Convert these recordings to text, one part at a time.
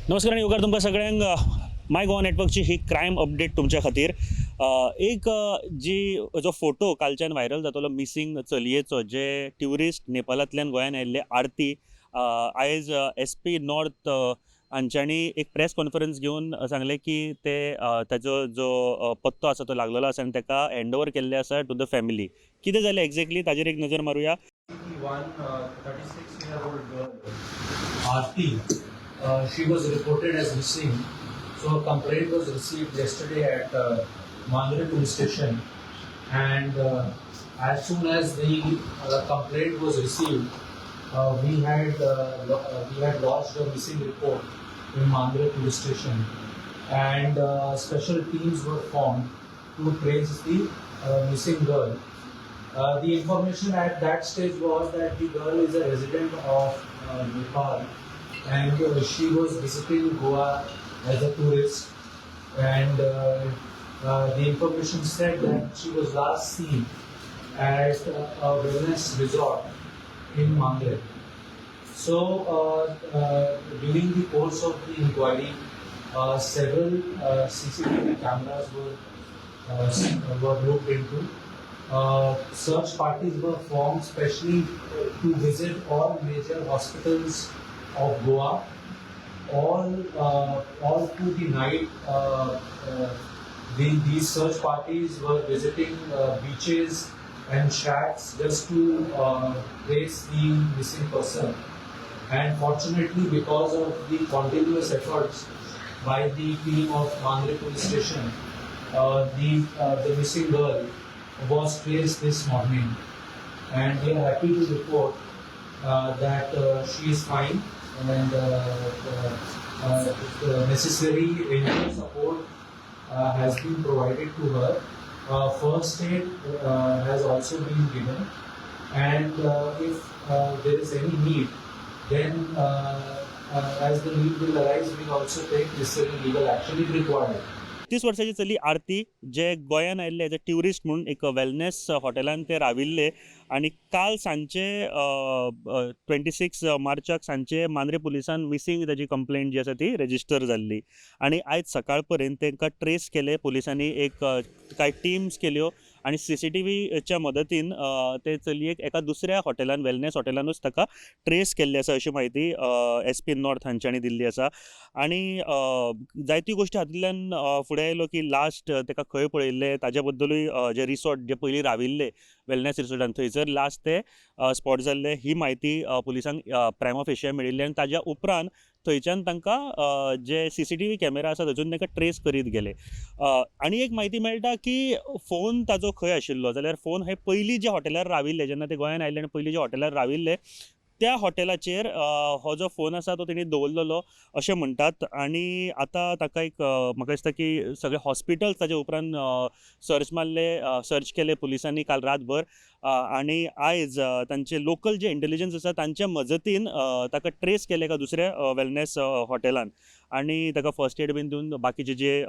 नमस्कार आणि योगार तुमकां सगळ्यांक माय गोवा नेटवर्कची ही क्रायम अपडेट तुमच्या खातीर। एक जो फोटो कालच्यान व्हायरल जातलो मिसिंग चलयेचो, जे ट्युरिस्ट नेपाळांतल्यान गोंयान आयिल्ले आरती, आयज SP नॉर्थ हांच्यांनी एक प्रेस कॉन्फरन्स घेवन सांगले की ते ताजो जो पत्तो आसा तो लागलेलो आसा आनी ताका हँडओवर केल्ले आसा टू द फॅमिली। कितें जालें एक्झॅक्टली ताजेर एक नजर मारुया। 36-year-old girl, Aarti, she was reported as missing. So a complaint was received yesterday at Mandrem police station, and as soon as the complaint was received, we had lodged a missing report in Mandrem police station, and special teams were formed to trace the missing girl. The information at that stage was that the girl is a resident of Nepal, and she was visiting Goa as a tourist, and the information said that she was last seen at a wellness resort in Mandrem. So during the course of the inquiry, several CCTV cameras were looked into. Search parties were formed specially to visit all major hospitals of Goa. All through the night, these search parties were visiting beaches and shacks just to trace the missing person. And fortunately, because of the continuous efforts by the team of Mandrem police station, the missing girl was traced this morning, and we are happy to report that she is fine, and the necessary medical support has been provided to her. First aid has also been given, and if there is any need, then as the need will arise, we will also take necessary legal action if required. 30 वर्साची चली आरती, जे गोंयान आयिल्ले as a tourist म्हणून एक wellness हॉटेलान ते राविल्ले, आणि काल सांचे 26 मार्चाक सांचे मांद्रे पुलिसान मिसिंग ताजी कंप्लेंट जी आसा ती रजिस्टर जाल्ली, आणि आयज सकाळ पर्यंत तांकां ट्रेस केले पुलिसांनी। एक कांय टीम्स केल्यो आणि CCTVच्या मदतीन ते चलयेक एका दुसऱ्या हॉटेलान, वेलनेस हॉटेलानूच ताका ट्रेस केल्ली आसा अशी म्हायती SP नॉर्थ हांच्यांनी दिल्ली आसा। आणि जायती गोश्टी हातूंतल्यान फुडें आयलो की लास्ट ताका खंय पळयल्ले ताज्या बद्दलूय, जे रिसॉर्ट जे पयलीं राविल्ले वेलनेस रिसॉर्टान थंयसर लास्ट ते स्पॉट जाल्ले, ही म्हायती पुलिसांक प्रायमा फेशिया मेळिल्ली, आनी ताज्या उपरांत थंयच्यान तांकां जे CCTV कॅमेरा आसा तातूंत तांकां ट्रेस करीत गेले। आनी एक म्हायती मेळटा की फोन ताजो खंय आशिल्लो, जाल्यार फोन हे पयलीं जे हॉटेलार राविल्ले, जेन्ना ते गोंयान आयिल्ले आनी पयलीं जे हॉटेलार राविल्ले त्या हॉटेलाचेर हो जो फोन आसा तो तेणी दवरलेलो अशें म्हणटात। आनी आतां ताका एक म्हाका दिसता की सगळे हॉस्पिटल्स ताजे उपरांत सर्च केले पुलिसांनी काल रातभर, आनी आयज तांचे लोकल जे इंटेलिजन्स आसा तांच्या मजतीन ताका ट्रेस केले एका दुसऱ्या वेलनेस हॉटेलान, आनी ताका फर्स्ट एड बीन दिवन बाकीचे जे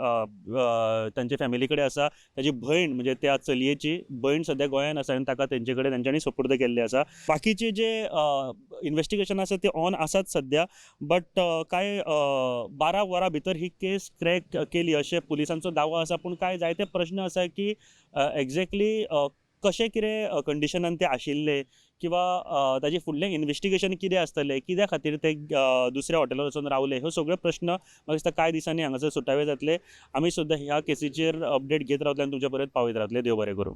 तांचे फॅमिली कडेन आसा, ताजी भयण म्हणजे त्या चलयेची भयण सद्या गोंयान आसा, आनी ताका तेंचे कडेन तांच्यांनी सुपूर्द केल्ले आसा। बाकीचे जे इन्वेस्टिगेशन आसा ते ऑन आसात सद्या, बट काय 12 वरां भितर ही केस क्रॅक केली अशें पुलिसांचो दावो आसा। पूण काय जायते प्रश्न आसा की एक्झॅक्टली कशें कितें कंडिशनान ते आशिल्ले, किंवा ताजे फुडलें इन्वेस्टिगेशन कितें आसतलें, कित्या खातीर ते दुसऱ्या हॉटेलार वचून रावले, ह्यो सगळ्यो प्रश्न म्हाका दिसता कांय दिसांनी हांगासर सुटावे जातले। आमी सुद्दां ह्या केसीचेर अपडेट घेत रावतले आनी तुमचे पर्यंत पावयत रावतले। देव बरें करूं।